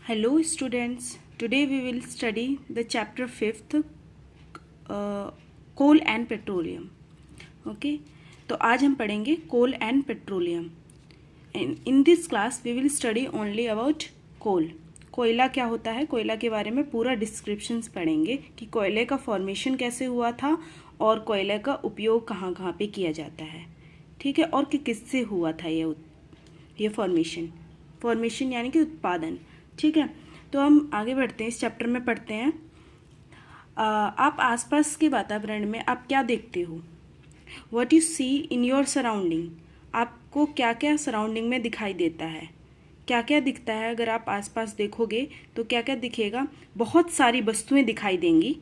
Hello students, today we will study the chapter 5th coal and petroleum. Okay, तो आज हम पढ़ेंगे coal and petroleum. In this class we will study only about coal. कोयला क्या होता है, कोयला के बारे में पूरा डिस्क्रिप्शंस पढ़ेंगे कि कोयले का फॉर्मेशन कैसे हुआ था और कोयले का उपयोग कहाँ कहाँ पे किया जाता है, ठीक है, और कि किससे हुआ था ये फॉर्मेशन यानी कि उत्पादन, ठीक है। तो हम आगे बढ़ते हैं, इस चैप्टर में पढ़ते हैं। आप आसपास के वातावरण में आप क्या देखते हो, what you see in your surrounding, आपको क्या क्या सराउंडिंग में दिखाई देता है, क्या क्या दिखता है। अगर आप आसपास देखोगे तो क्या क्या दिखेगा, बहुत सारी वस्तुएं दिखाई देंगी।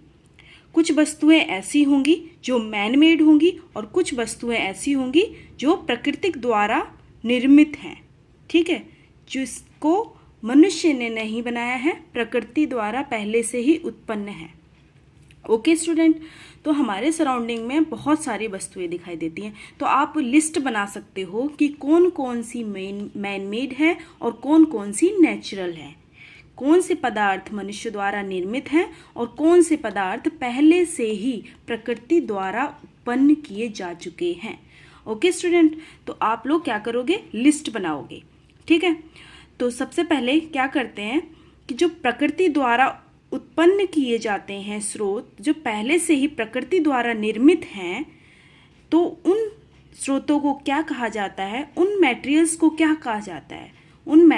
कुछ वस्तुएं ऐसी होंगी जो मैन मेड होंगी और कुछ वस्तुएं ऐसी होंगी जो प्रकृति द्वारा निर्मित हैं, ठीक है, जिसको मनुष्य ने नहीं बनाया है, प्रकृति द्वारा पहले से ही उत्पन्न है। ओके स्टूडेंट, तो हमारे सराउंडिंग में बहुत सारी वस्तुएं दिखाई देती हैं। तो आप लिस्ट बना सकते हो कि कौन कौन सी मैन मेड है और कौन कौन सी नेचुरल है, कौन से पदार्थ मनुष्य द्वारा निर्मित हैं और कौन से पदार्थ पहले से ही प्रकृति द्वारा उत्पन्न किए जा चुके हैं। ओके स्टूडेंट, तो आप लोग क्या करोगे, लिस्ट बनाओगे, ठीक है। तो सबसे पहले क्या करते हैं कि जो प्रकृति द्वारा उत्पन्न किए जाते हैं स्रोत, जो पहले से ही प्रकृति द्वारा निर्मित हैं, तो उन स्रोतों को क्या कहा जाता है, उन मटेरियल्स को क्या कहा जाता है, उन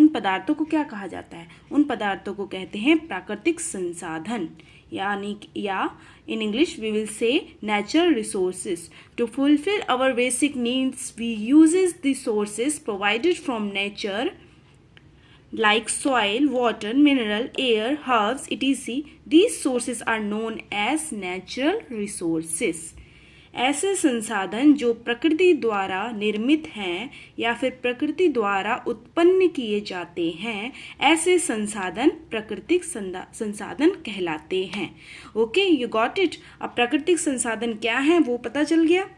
पदार्थों को क्या कहा जाता है, उन पदार्थों को कहते हैं प्राकृतिक संसाधन, यानी या in English we will say natural resources. To fulfill our basic needs we uses the sources provided from nature like soil, water, mineral, air, herbs, etc. These sources are known as natural resources. ऐसे संसाधन जो प्रकृति द्वारा निर्मित हैं या फिर प्रकृति द्वारा उत्पन्न किए जाते हैं, ऐसे संसाधन प्राकृतिक संसाधन कहलाते हैं। Okay, you got it. अब प्राकृतिक संसाधन क्या है वो पता चल गया,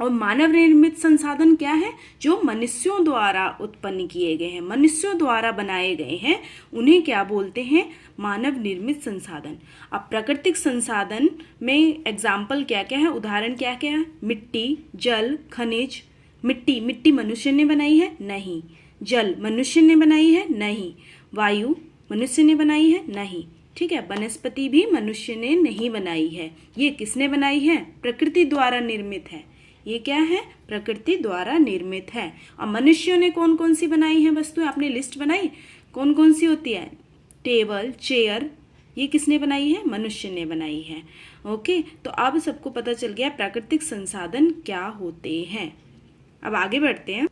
और मानव निर्मित संसाधन क्या है, जो मनुष्यों द्वारा उत्पन्न किए गए हैं, मनुष्यों द्वारा बनाए गए हैं, उन्हें क्या बोलते हैं, मानव निर्मित संसाधन। अब प्राकृतिक संसाधन में एग्जाम्पल क्या क्या है, उदाहरण क्या क्या है, मिट्टी, जल, खनिज। मिट्टी मनुष्य ने बनाई है, नहीं। जल मनुष्य ने बनाई है, नहीं। वायु मनुष्य ने बनाई है, नहीं, ठीक है। वनस्पति भी मनुष्य ने नहीं बनाई है, ये किसने बनाई है, प्रकृति द्वारा निर्मित है। ये क्या है, प्रकृति द्वारा निर्मित है। और मनुष्यों ने कौन कौन सी बनाई है वस्तुएं, आपने लिस्ट बनाई, कौन कौन सी होती है, टेबल, चेयर, ये किसने बनाई है, मनुष्य ने बनाई है। ओके, तो अब सबको पता चल गया प्राकृतिक संसाधन क्या होते हैं। अब आगे बढ़ते हैं।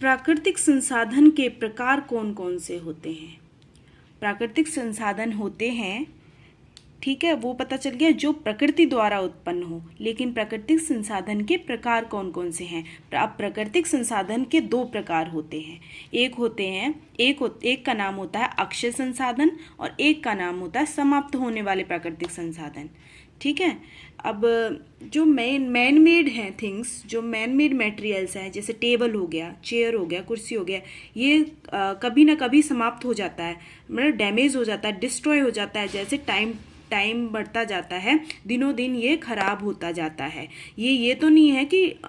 प्राकृतिक संसाधन के प्रकार कौन कौन से होते हैं। प्राकृतिक संसाधन होते हैं, ठीक है, वो पता चल गया जो प्रकृति द्वारा उत्पन्न हो, लेकिन प्राकृतिक संसाधन के प्रकार कौन कौन से हैं। अब प्राकृतिक संसाधन के दो प्रकार होते हैं, एक का नाम होता है अक्षय संसाधन और एक का नाम होता है समाप्त होने वाले प्राकृतिक संसाधन, ठीक है। अब जो मैन मेड हैं थिंग्स, जो मैन मेड मटेरियल्स हैं, जैसे टेबल हो गया, चेयर हो गया, कुर्सी हो गया, ये कभी ना कभी समाप्त हो जाता है, मतलब डैमेज हो जाता है, डिस्ट्रॉय हो जाता है, जैसे टाइम बढ़ता जाता है, दिनों दिन ये खराब होता जाता है। ये तो नहीं है कि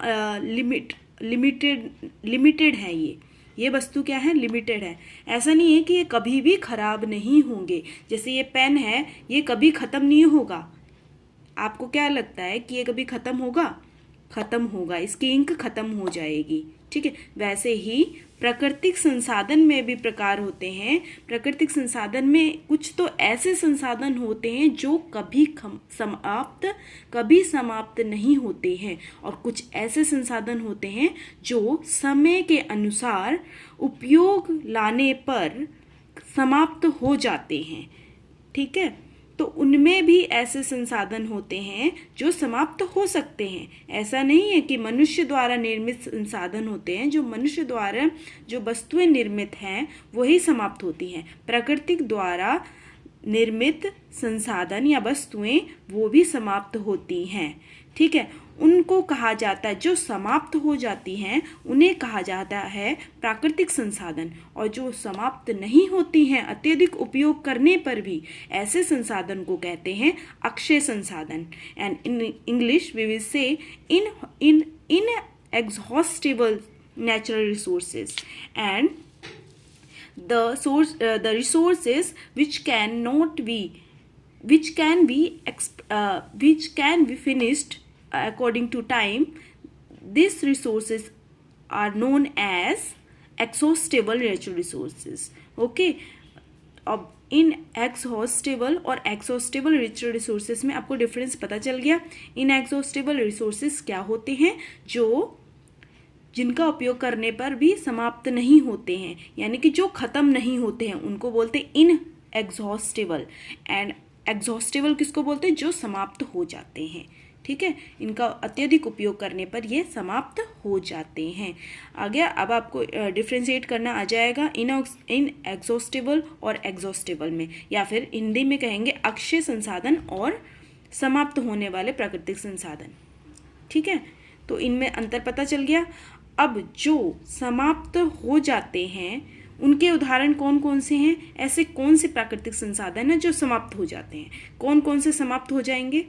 लिमिटेड है, ये वस्तु क्या है, लिमिटेड है। ऐसा नहीं है कि ये कभी भी खराब नहीं होंगे। जैसे ये पेन है, ये कभी खत्म नहीं होगा। आपको क्या लगता है कि ये कभी खत्म होगा, इसकी इंक खत्म हो जाएगी, ठीक है। वैसे ही प्राकृतिक संसाधन में भी प्रकार होते हैं। प्राकृतिक संसाधन में कुछ तो ऐसे संसाधन होते हैं जो कभी समाप्त नहीं होते हैं, और कुछ ऐसे संसाधन होते हैं जो समय के अनुसार उपयोग लाने पर समाप्त हो जाते हैं, ठीक है। तो उनमें भी ऐसे संसाधन होते हैं जो समाप्त हो सकते हैं। ऐसा नहीं है कि मनुष्य द्वारा निर्मित संसाधन होते हैं, जो मनुष्य द्वारा जो वस्तुएं निर्मित हैं वही समाप्त होती हैं। प्राकृतिक द्वारा निर्मित संसाधन या वस्तुएं वो भी समाप्त होती हैं, ठीक है। उनको कहा जाता है, जो समाप्त हो जाती हैं उन्हें कहा जाता है प्राकृतिक संसाधन, और जो समाप्त नहीं होती हैं अत्यधिक उपयोग करने पर भी, ऐसे संसाधन को कहते हैं अक्षय संसाधन। And in English we will say inexhaustible natural resources, and the resources which can be finished according to time. These resources are known as exhaustible natural resources. Okay, अब इनएग्जॉस्टेबल और एक्सॉस्टेबल नेचुरल रिसोर्सेज में आपको difference पता चल गया। Inexhaustible resources क्या होते हैं? जिनका उपयोग करने पर भी समाप्त नहीं होते हैं, यानी कि जो खत्म नहीं होते हैं, उनको बोलते हैं इनएग्जॉस्टेबल। एंड एग्जॉस्टेबल किसको बोलते हैं? जो समाप्त हो जाते हैं। ठीक है, इनका अत्यधिक उपयोग करने पर ये समाप्त हो जाते हैं। आ गया? अब आपको डिफ्रेंशिएट करना आ जाएगा इन एग्जॉस्टेबल और एग्जॉस्टेबल में, या फिर हिंदी में कहेंगे अक्षय संसाधन और समाप्त होने वाले प्राकृतिक संसाधन। ठीक है, तो इनमें अंतर पता चल गया। अब जो समाप्त हो जाते हैं उनके उदाहरण कौन कौन से हैं? ऐसे कौन से प्राकृतिक संसाधन हैं जो समाप्त हो जाते हैं? कौन कौन से समाप्त हो जाएंगे?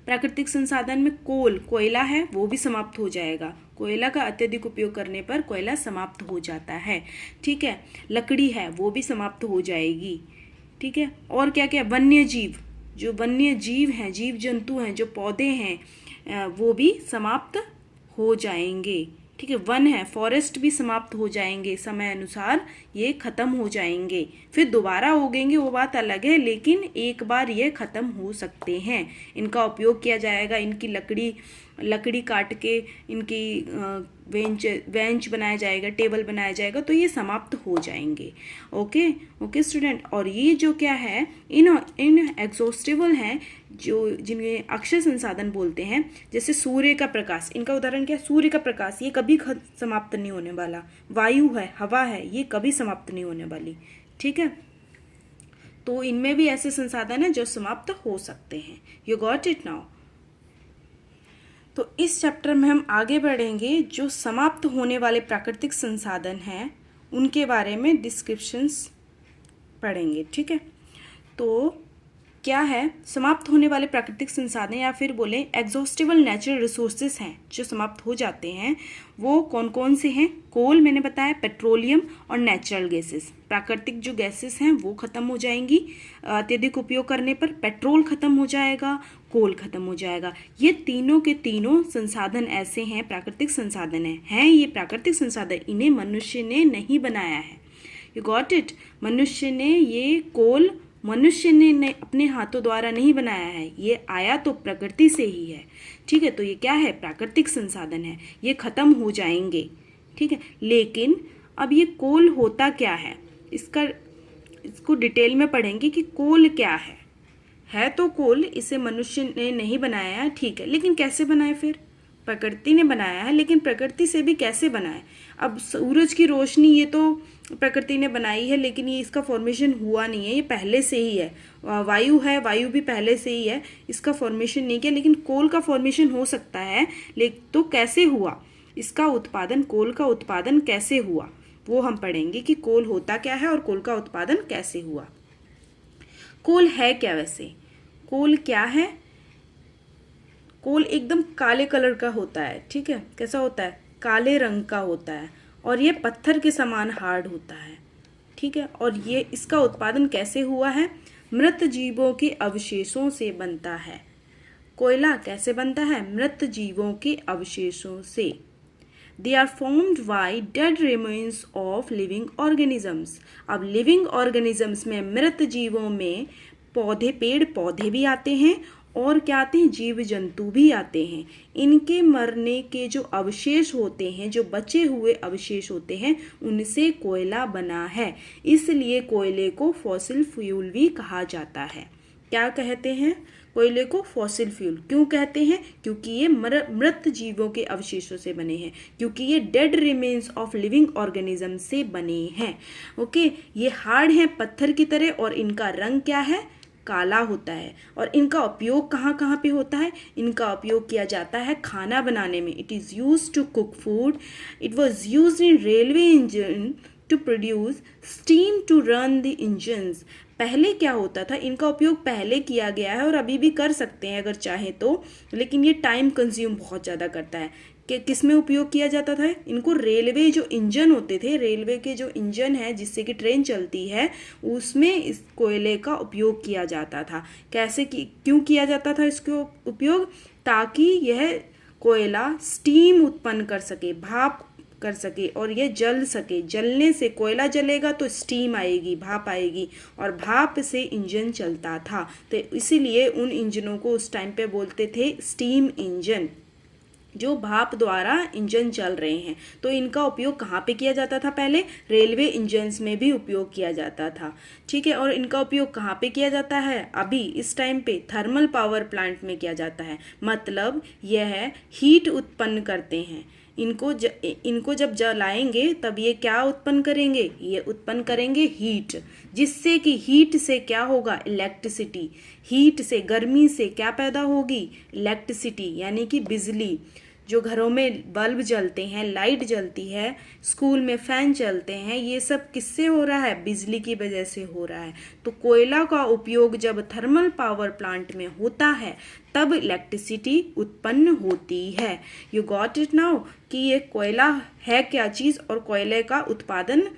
प्राकृतिक संसाधन में कोयला है, वो भी समाप्त हो जाएगा। कोयला का अत्यधिक उपयोग करने पर कोयला समाप्त हो जाता है। ठीक है, लकड़ी है, वो भी समाप्त हो जाएगी। ठीक है, और क्या क्या? वन्य जीव, जो वन्य जीव हैं, जीव जंतु हैं, जो पौधे हैं, वो भी समाप्त हो जाएंगे। ठीक है, वन है, फॉरेस्ट भी समाप्त हो जाएंगे, समय अनुसार ये खत्म हो जाएंगे। फिर दोबारा उगेंगे वो बात अलग है, लेकिन एक बार ये खत्म हो सकते हैं। इनका उपयोग किया जाएगा, इनकी लकड़ी काट के इनकी बेंच बनाया जाएगा, टेबल बनाया जाएगा, तो ये समाप्त हो जाएंगे। Okay student. और ये जो क्या है, इन एग्जॉस्टेबल हैं, जो जिन्हें अक्षय संसाधन बोलते हैं, जैसे सूर्य का प्रकाश। इनका उदाहरण क्या है? सूर्य का प्रकाश, ये कभी समाप्त नहीं होने वाला। वायु है, हवा है, ये कभी समाप्त नहीं होने वाली। ठीक है, तो इनमें भी ऐसे संसाधन हैं जो समाप्त हो सकते हैं। You got it now? तो इस चैप्टर में हम आगे बढ़ेंगे, जो समाप्त होने वाले प्राकृतिक संसाधन हैं उनके बारे में डिस्क्रिप्शंस पढ़ेंगे। ठीक है, तो क्या है समाप्त होने वाले प्राकृतिक संसाधन, या फिर बोले एग्जॉस्टेबल नेचुरल रिसोर्सेज हैं जो समाप्त हो जाते हैं, वो कौन कौन से हैं? कोल मैंने बताया, पेट्रोलियम और नेचुरल गैसेस। प्राकृतिक जो गैसेस हैं वो खत्म हो जाएंगी अत्यधिक उपयोग करने पर। पेट्रोल खत्म हो जाएगा, कोल खत्म हो जाएगा। ये तीनों के तीनों संसाधन ऐसे हैं, प्राकृतिक संसाधन हैं ये प्राकृतिक संसाधन, इन्हें मनुष्य ने नहीं बनाया है। You got it? मनुष्य ने ये कोल मनुष्य ने अपने हाथों द्वारा नहीं बनाया है, ये आया तो प्रकृति से ही है। ठीक है, तो ये क्या है? प्राकृतिक संसाधन है, ये खत्म हो जाएंगे। ठीक है, लेकिन अब ये कोल होता क्या है, इसको डिटेल में पढ़ेंगे कि कोल क्या है तो कोल, इसे मनुष्य ने नहीं बनाया है। ठीक है, लेकिन कैसे बनाए? फिर प्रकृति ने बनाया है, लेकिन प्रकृति से भी कैसे बनाए? अब सूरज की रोशनी ये तो प्रकृति ने बनाई है, लेकिन ये इसका फॉर्मेशन हुआ नहीं है, ये पहले से ही है। वायु है, वायु भी पहले से ही है, इसका फॉर्मेशन नहीं किया, लेकिन कोल का फॉर्मेशन हो सकता है। तो कैसे हुआ इसका उत्पादन? कोल का उत्पादन कैसे हुआ वो हम पढ़ेंगे कि कोल होता क्या है और कोल का उत्पादन कैसे हुआ। कोल है क्या? वैसे कोल क्या है? कोल एकदम काले कलर का होता है। ठीक है, कैसा होता है? काले रंग का होता है, और ये पत्थर के समान हार्ड होता है। ठीक है, और ये इसका उत्पादन कैसे हुआ है? मृत जीवों के अवशेषों से बनता है। कोयला कैसे बनता है? मृत जीवों के अवशेषों से। They are formed by dead remains of living organisms. अब लिविंग ऑर्गेनिजम्स में, मृत जीवों में पेड़ पौधे भी आते हैं, और क्या आते हैं? जीव जंतु भी आते हैं। इनके मरने के जो अवशेष होते हैं, जो बचे हुए अवशेष होते हैं, उनसे कोयला बना है। इसलिए कोयले को फॉसिल फ्यूल भी कहा जाता है। क्या कहते हैं? कोयले को फॉसिल फ्यूल क्यों कहते हैं? क्योंकि ये मृत जीवों के अवशेषों से बने हैं, क्योंकि ये dead remains of living organism से बने हैं। ओके, ये हार्ड हैं पत्थर की तरह, और इनका रंग क्या है? काला होता है। और इनका उपयोग कहाँ कहाँ पे होता है? इनका उपयोग किया जाता है खाना बनाने में। It is use to cook food. It was use in railway engine to produce steam to run the engines. पहले क्या होता था, इनका उपयोग पहले किया गया है और अभी भी कर सकते हैं अगर चाहें तो, लेकिन ये टाइम कंज्यूम बहुत ज़्यादा करता है। कि किस में उपयोग किया जाता था इनको? रेलवे जो इंजन होते थे, रेलवे के जो इंजन है जिससे कि ट्रेन चलती है, उसमें इस कोयले का उपयोग किया जाता था। कैसे क्यों किया जाता था इसको उपयोग? ताकि यह कोयला स्टीम उत्पन्न कर सके, भाप कर सके और यह जल सके। जलने से, कोयला जलेगा तो स्टीम आएगी, भाप आएगी, और भाप से इंजन चलता था। तो इसीलिए उन इंजनों को उस टाइम पे बोलते थे स्टीम इंजन, जो भाप द्वारा इंजन चल रहे हैं। तो इनका उपयोग कहाँ पे किया जाता था? पहले रेलवे इंजन्स में भी उपयोग किया जाता था। ठीक है, और इनका उपयोग कहाँ पे किया जाता है? अभी इस टाइम पे थर्मल पावर प्लांट में किया जाता है। मतलब यह हीट उत्पन्न करते हैं। इनको जब जलाएंगे तब ये क्या उत्पन्न करेंगे? ये उत्पन्न करेंगे हीट, जिससे कि हीट से क्या होगा? इलेक्ट्रिसिटी। हीट से, गर्मी से क्या पैदा होगी? इलेक्ट्रिसिटी, यानी कि बिजली। जो घरों में बल्ब जलते हैं, लाइट जलती है, स्कूल में फैन चलते हैं, ये सब किससे हो रहा है? बिजली की वजह से हो रहा है। तो कोयला का उपयोग जब थर्मल पावर प्लांट में होता है तब इलेक्ट्रिसिटी उत्पन्न होती है। यू गॉट इट नाउ कि ये कोयला है क्या चीज़ और कोयले का उत्पादन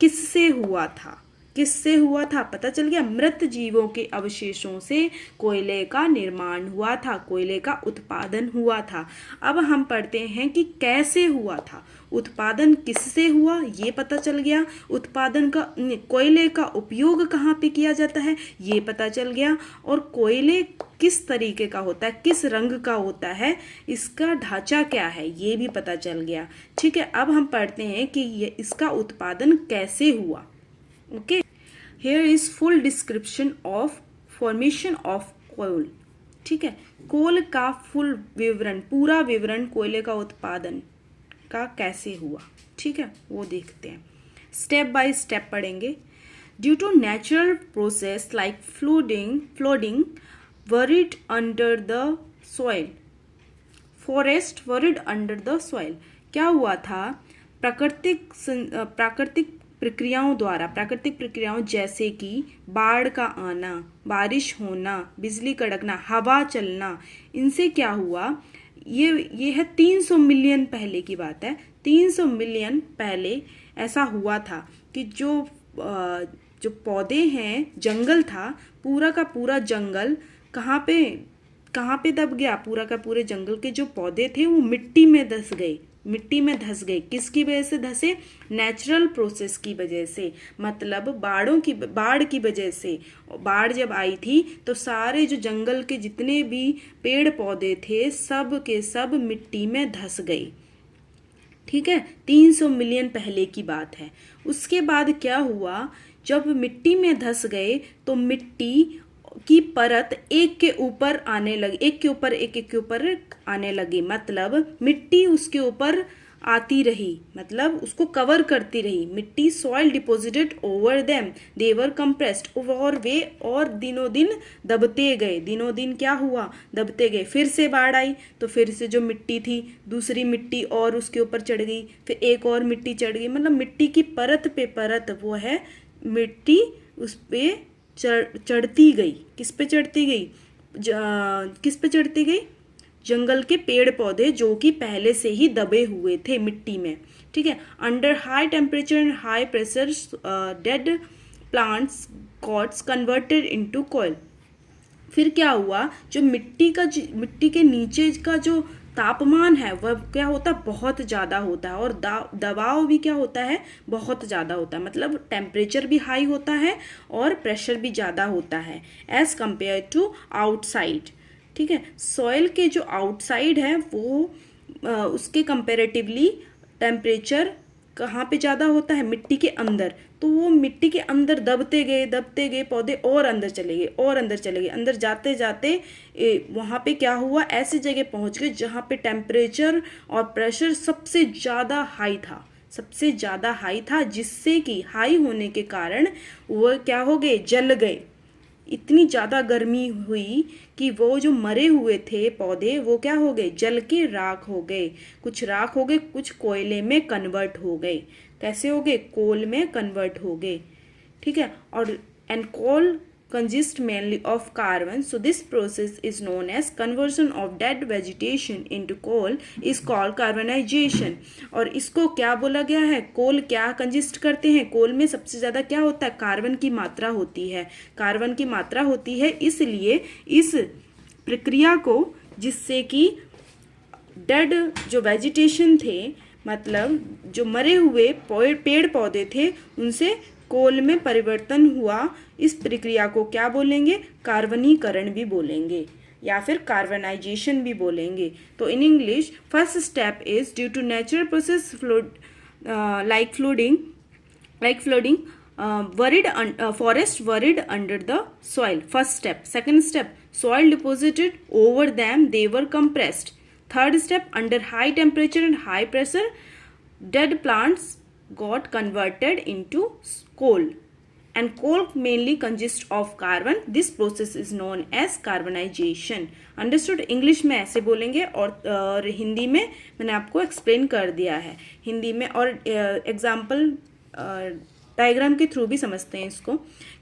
किससे हुआ था? किससे हुआ था? पता चल गया। मृत जीवों के अवशेषों से कोयले का निर्माण हुआ था, कोयले का उत्पादन हुआ था। अब हम पढ़ते हैं कि कैसे हुआ था। उत्पादन किससे हुआ ये पता चल गया। उत्पादन का, कोयले का उपयोग कहाँ पे किया जाता है ये पता चल गया। और कोयले किस तरीके का होता है, किस रंग का होता है, इसका ढांचा क्या है ये भी पता चल गया। ठीक है, अब हम पढ़ते हैं कि ये इसका उत्पादन कैसे हुआ। Okay, here is full description of formation of coal। ठीक है, कोल का फुल विवरण, पूरा विवरण कोयले का उत्पादन का कैसे हुआ। ठीक है, वो देखते हैं, स्टेप बाय स्टेप पढ़ेंगे। Due to natural process like flooding buried under the soil, forest buried under the soil। क्या हुआ था? प्राकृतिक प्रक्रियाओं जैसे कि बाढ़ का आना, बारिश होना, बिजली कड़कना, हवा चलना, इनसे क्या हुआ? ये है 300 मिलियन पहले की बात है। 300 मिलियन पहले ऐसा हुआ था कि जो पौधे हैं, जंगल था, पूरा का पूरा जंगल कहाँ पे दब गया? पूरा का पूरे जंगल के जो पौधे थे वो मिट्टी में धंस गए। किसकी वजह से धंसे? नेचुरल प्रोसेस की वजह से, मतलब बाढ़ की वजह से। बाढ़ जब आई थी तो सारे जो जंगल के जितने भी पेड़ पौधे थे सब के सब मिट्टी में धंस गए। ठीक है, 300 मिलियन पहले की बात है। उसके बाद क्या हुआ? जब मिट्टी में धंस गए तो मिट्टी की परत एक के ऊपर आने लगी, एक के ऊपर आने लगी। मतलब मिट्टी उसके ऊपर आती रही, मतलब उसको कवर करती रही। मिट्टी सॉइल डिपोजिटेड ओवर देम, दे वर कंप्रेस्ड, और दिनों दिन दबते गए। दिनों दिन क्या हुआ? दबते गए। फिर से बाढ़ आई तो फिर से जो मिट्टी थी, दूसरी मिट्टी और उसके ऊपर चढ़ गई, फिर एक और मिट्टी चढ़ गई। मतलब मिट्टी की परत पे परत, वो है मिट्टी उस पे चढ़ती गई। किस पे चढ़ती गई? जंगल के पेड़ पौधे जो कि पहले से ही दबे हुए थे मिट्टी में। ठीक है, under high temperature and high pressure dead plants gots converted into coil. फिर क्या हुआ? जो मिट्टी के नीचे का जो तापमान है वह क्या होता है? बहुत ज़्यादा होता है। और दबाव भी क्या होता है? बहुत ज़्यादा होता है। मतलब टेम्परेचर भी हाई होता है और प्रेशर भी ज़्यादा होता है एज कम्पेयर टू आउटसाइड। ठीक है, सॉइल के जो आउटसाइड है वो उसके कंपेरेटिवली टेम्परेचर कहाँ पे ज़्यादा होता है? मिट्टी के अंदर। तो वो मिट्टी के अंदर दबते गए पौधे, और अंदर चले गए। अंदर जाते जाते वहाँ पे क्या हुआ? ऐसी जगह पहुँच गए जहाँ पे टेम्परेचर और प्रेशर सबसे ज़्यादा हाई था, जिससे कि हाई होने के कारण वो क्या हो गए? जल गए। इतनी ज़्यादा गर्मी हुई कि वो जो मरे हुए थे पौधे वो क्या हो गए, जल के राख हो गए। कुछ राख हो गए, कुछ कोयले में कन्वर्ट हो गए। कैसे हो गए, कोल में कन्वर्ट हो गए। ठीक है, और and coal consist mainly of carbon, so this process is known as conversion of dead vegetation into coal is called carbonization। और इसको क्या बोला गया है, कोल क्या कंजिस्ट करते हैं, कोल में सबसे ज़्यादा क्या होता है, कार्बन की मात्रा होती है। कार्बन की मात्रा होती है, इसलिए इस प्रक्रिया को, जिससे कि डेड जो वेजिटेशन थे, मतलब जो मरे हुए पेड़ पौधे थे, उनसे कोल में परिवर्तन हुआ, इस प्रक्रिया को क्या बोलेंगे, कार्बनीकरण भी बोलेंगे या फिर कार्बनाइजेशन भी बोलेंगे। तो in English first step is due to natural process like flooding forest buried under the soil, first step। second step, soil deposited over them, they were compressed। third step, under high temperature and high pressure dead plants got converted into coal, and coal mainly consists of carbon, this process is known as carbonization। understood। English में ऐसे बोलेंगे और हिंदी में मैंने आपको explain कर दिया है हिंदी में, और एग्जाम्पल डायग्राम के थ्रू भी समझते हैं इसको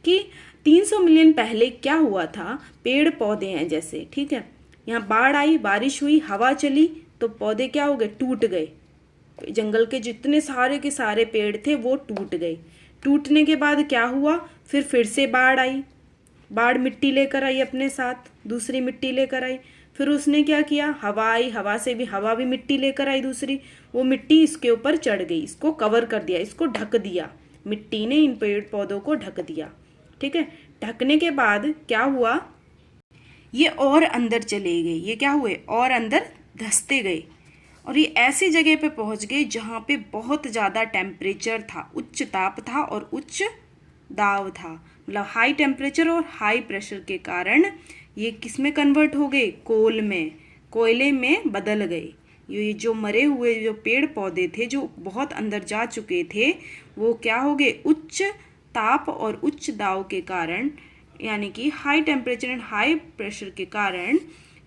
कि 300 मिलियन पहले क्या हुआ था। पेड़ पौधे हैं जैसे, ठीक है, यहाँ बाढ़ आई, बारिश हुई, हवा चली, तो पौधे क्या हो गए, टूट गए। जंगल के जितने सारे के सारे पेड़ थे वो टूट गए। टूटने के बाद क्या हुआ, फिर से बाढ़ आई, बाढ़ मिट्टी लेकर आई अपने साथ, दूसरी मिट्टी लेकर आई। फिर उसने क्या किया, हवा आई, हवा भी मिट्टी लेकर आई दूसरी, वो मिट्टी इसके ऊपर चढ़ गई, इसको कवर कर दिया, इसको ढक दिया, मिट्टी ने इन पेड़ पौधों को ढक दिया। ठीक है, ढकने के बाद क्या हुआ, ये और अंदर चले गए, ये क्या हुए, और अंदर धंसते गए, और ये ऐसी जगह पे पहुंच गए जहाँ पे बहुत ज़्यादा टेम्परेचर था, उच्च ताप था और उच्च दाब था, मतलब हाई टेम्परेचर और हाई प्रेशर के कारण ये किस में कन्वर्ट हो गए, कोल में, कोयले में बदल गए। ये जो मरे हुए जो पेड़ पौधे थे जो बहुत अंदर जा चुके थे, वो क्या हो गए, उच्च ताप और उच्च दाब के कारण, यानी कि high temperature and high pressure के कारण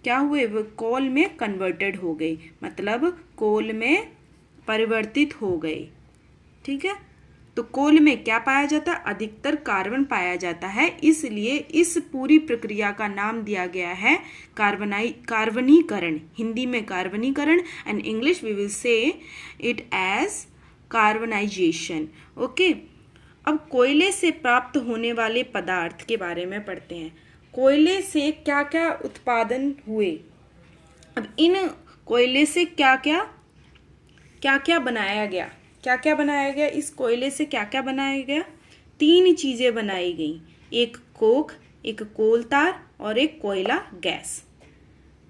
क्या हुए, वो कोल में कन्वर्टेड हो गए, मतलब कोल में परिवर्तित हो गए। ठीक है, तो कोल में क्या पाया जाता है, अधिकतर कार्बन पाया जाता है, इसलिए इस पूरी प्रक्रिया का नाम दिया गया है कार्बनीकरण। हिंदी में कार्बनीकरण, and English we will say it as carbonization. Okay, अब कोयले से प्राप्त होने वाले पदार्थ के बारे में पढ़ते हैं। कोयले से क्या क्या उत्पादन हुए, अब इन कोयले से क्या क्या बनाया गया, क्या क्या बनाया गया, इस कोयले से क्या क्या बनाया गया, 3 चीज़ें बनाई गई, एक कोक, एक कोल तार और एक कोयला गैस।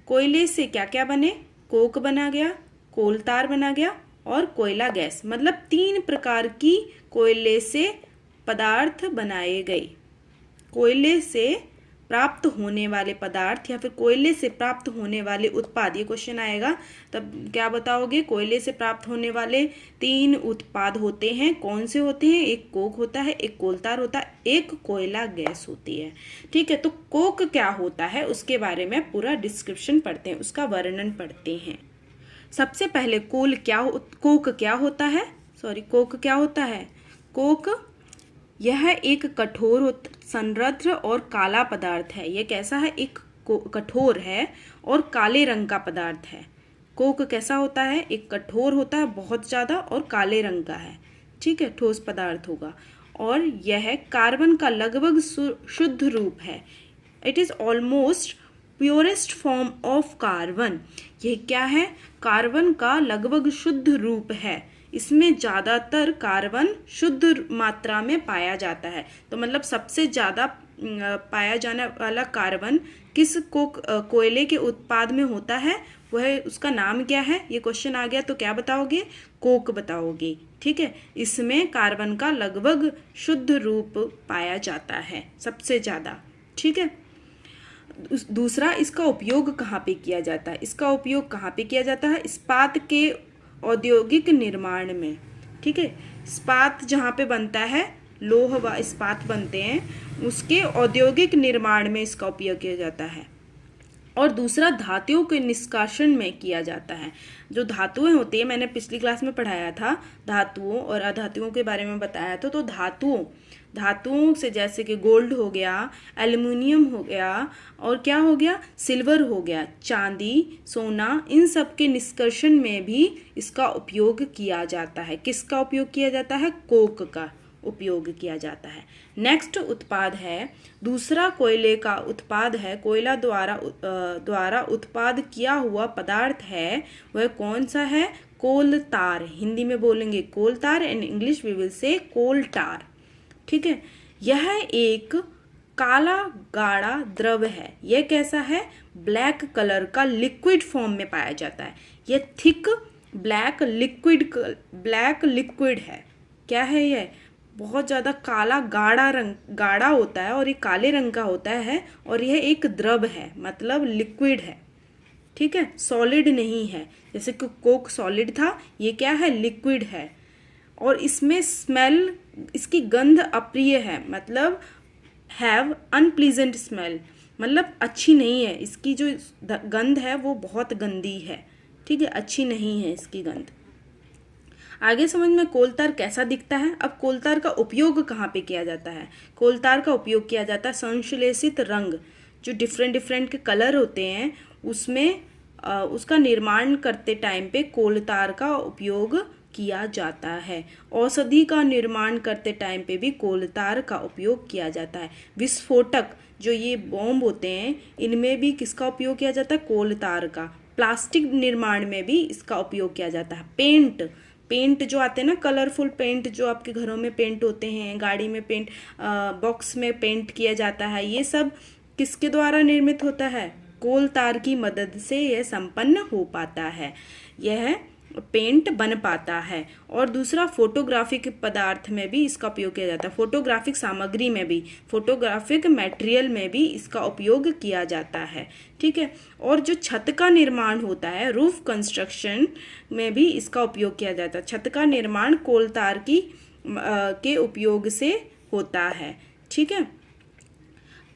कोयले से क्या क्या बने, कोक बना गया, कोल तार बना गया और कोयला गैस, मतलब 3 प्रकार की कोयले से पदार्थ बनाए गए। कोयले से प्राप्त होने वाले पदार्थ या फिर कोयले से प्राप्त होने वाले उत्पाद, ये क्वेश्चन आएगा तब क्या बताओगे, कोयले से प्राप्त होने वाले 3 उत्पाद होते हैं, कौन से होते हैं, एक कोक होता है, एक कोलतार होता है, एक कोयला गैस होती है। ठीक है, तो कोक क्या होता है उसके बारे में पूरा डिस्क्रिप्शन पढ़ते हैं, उसका वर्णन पढ़ते हैं। सबसे पहले कोक क्या होता है, कोक क्या होता है, कोक यह एक कठोर संरद्र और काला पदार्थ है। यह कैसा है, एक कठोर है और काले रंग का पदार्थ है। कोक कैसा होता है, एक कठोर होता है बहुत ज़्यादा और काले रंग का है। ठीक है, ठोस पदार्थ होगा, और यह कार्बन का लगभग शुद्ध रूप है। It is almost purest form of carbon. यह क्या है, कार्बन का लगभग शुद्ध रूप है, इसमें ज़्यादातर कार्बन शुद्ध मात्रा में पाया जाता है। तो मतलब सबसे ज़्यादा पाया जाने वाला कार्बन किस कोयले के उत्पाद में होता है, वह उसका नाम क्या है, ये क्वेश्चन आ गया तो क्या बताओगे, कोक बताओगे। ठीक है, इसमें कार्बन का लगभग शुद्ध रूप पाया जाता है सबसे ज़्यादा। ठीक है, दूसरा, इसका उपयोग कहाँ पे किया जाता है, इसका उपयोग कहाँ पे किया जाता है, इस्पात के औद्योगिक निर्माण में। ठीक है, इस्पात जहाँ पे बनता है लोह व इस्पात बनते हैं उसके औद्योगिक निर्माण में इसका उपयोग किया जाता है। और दूसरा धातुओं के निष्कासन में किया जाता है। जो धातुएं होती है, मैंने पिछली क्लास में पढ़ाया था धातुओं और अधातुओं के बारे में बताया था। तो धातुओं से जैसे कि गोल्ड हो गया, एल्युमिनियम हो गया, और क्या हो गया, सिल्वर हो गया, चांदी, सोना, इन सब के निष्कर्षण में भी इसका उपयोग किया जाता है। किसका उपयोग किया जाता है? कोक का उपयोग किया जाता है। नेक्स्ट उत्पाद है, दूसरा कोयले का उत्पाद है, कोयला द्वारा उत्पाद किया हुआ पदार्थ है, वह कौन सा है? कोल तार। हिंदी में बोलेंगे कोल तार, इन इंग्लिश वी विल से कोल टार। ठीक है। यह एक काला गाढ़ा द्रव है। यह कैसा है? ब्लैक कलर का लिक्विड फॉर्म में पाया जाता है। यह थिक ब्लैक लिक्विड है। क्या है यह? बहुत ज़्यादा काला गाढ़ा होता है और ये काले रंग का होता है, और यह एक द्रव है, मतलब लिक्विड है। ठीक है, सॉलिड नहीं है। जैसे कि कोक सॉलिड था, ये क्या है? लिक्विड है। और इसमें स्मेल, इसकी गंध अप्रिय है, मतलब हैव अनप्लीजेंट स्मेल, मतलब अच्छी नहीं है। इसकी जो गंध है वो बहुत गंदी है। ठीक है, अच्छी नहीं है इसकी गंध। आगे समझ में कोलतार कैसा दिखता है। अब कोलतार का उपयोग कहाँ पे किया जाता है? कोलतार का उपयोग किया जाता है संश्लेषित रंग, जो डिफरेंट के कलर होते हैं, उसमें उसका निर्माण करते टाइम पे कोलतार का उपयोग किया जाता है। औषधि का निर्माण करते टाइम पे भी कोलतार का उपयोग किया जाता है। विस्फोटक, जो ये बॉम्ब होते हैं, इनमें भी किसका उपयोग किया जाता है? कोलतार का। प्लास्टिक निर्माण में भी इसका उपयोग किया जाता है। पेंट जो आते हैं ना, कलरफुल पेंट जो आपके घरों में पेंट होते हैं, गाड़ी में पेंट, बॉक्स में पेंट किया जाता है, ये सब किसके द्वारा निर्मित होता है? कोल तार की मदद से यह संपन्न हो पाता है, यह पेंट बन पाता है। और दूसरा, फोटोग्राफिक पदार्थ में भी इसका उपयोग किया जाता है। फोटोग्राफिक सामग्री में भी, फोटोग्राफिक मटेरियल में भी इसका उपयोग किया जाता है। ठीक है। और जो छत का निर्माण होता है, रूफ कंस्ट्रक्शन में भी इसका उपयोग किया जाता है। छत का निर्माण कोल तार के उपयोग से होता है। ठीक है,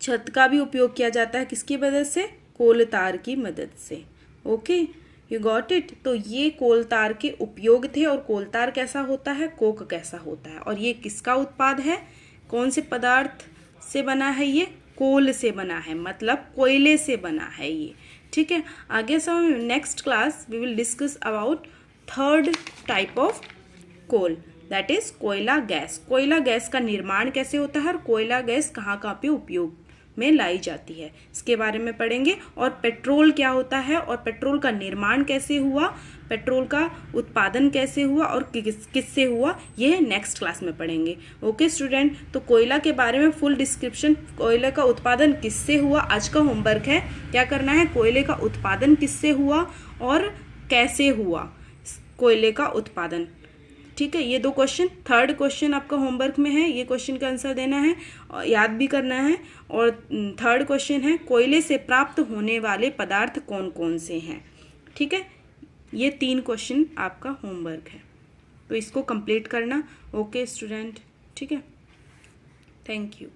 छत का भी उपयोग किया जाता है किसकी मदद से? कोल तार की मदद से। Okay, you got it. तो ये कोल तार के उपयोग थे। और कोल तार कैसा होता है, कोक कैसा होता है, और ये किसका उत्पाद है, कौन से पदार्थ से बना है? ये कोल से बना है, मतलब कोयले से बना है ये। ठीक है। आगे सब next class we will discuss about third type of coal, that is कोयला गैस। कोयला गैस का निर्माण कैसे होता है और कोयला गैस कहाँ कहाँ पे उपयोग में लाई जाती है, इसके बारे में पढ़ेंगे। और पेट्रोल क्या होता है और पेट्रोल का निर्माण कैसे हुआ, पेट्रोल का उत्पादन कैसे हुआ और किससे हुआ, यह नेक्स्ट क्लास में पढ़ेंगे। ओके स्टूडेंट, तो कोयला के बारे में फुल डिस्क्रिप्शन, कोयले का उत्पादन किससे हुआ, आज का होमवर्क है। क्या करना है, कोयले का उत्पादन किससे हुआ और कैसे हुआ कोयले का उत्पादन। ठीक है, ये दो क्वेश्चन, थर्ड क्वेश्चन आपका होमवर्क में है, ये क्वेश्चन का आंसर देना है और याद भी करना है। और थर्ड क्वेश्चन है, कोयले से प्राप्त होने वाले पदार्थ कौन कौन से हैं। ठीक है, ये 3 क्वेश्चन आपका होमवर्क है, तो इसको कंप्लीट करना। ओके स्टूडेंट, ठीक है, थैंक यू।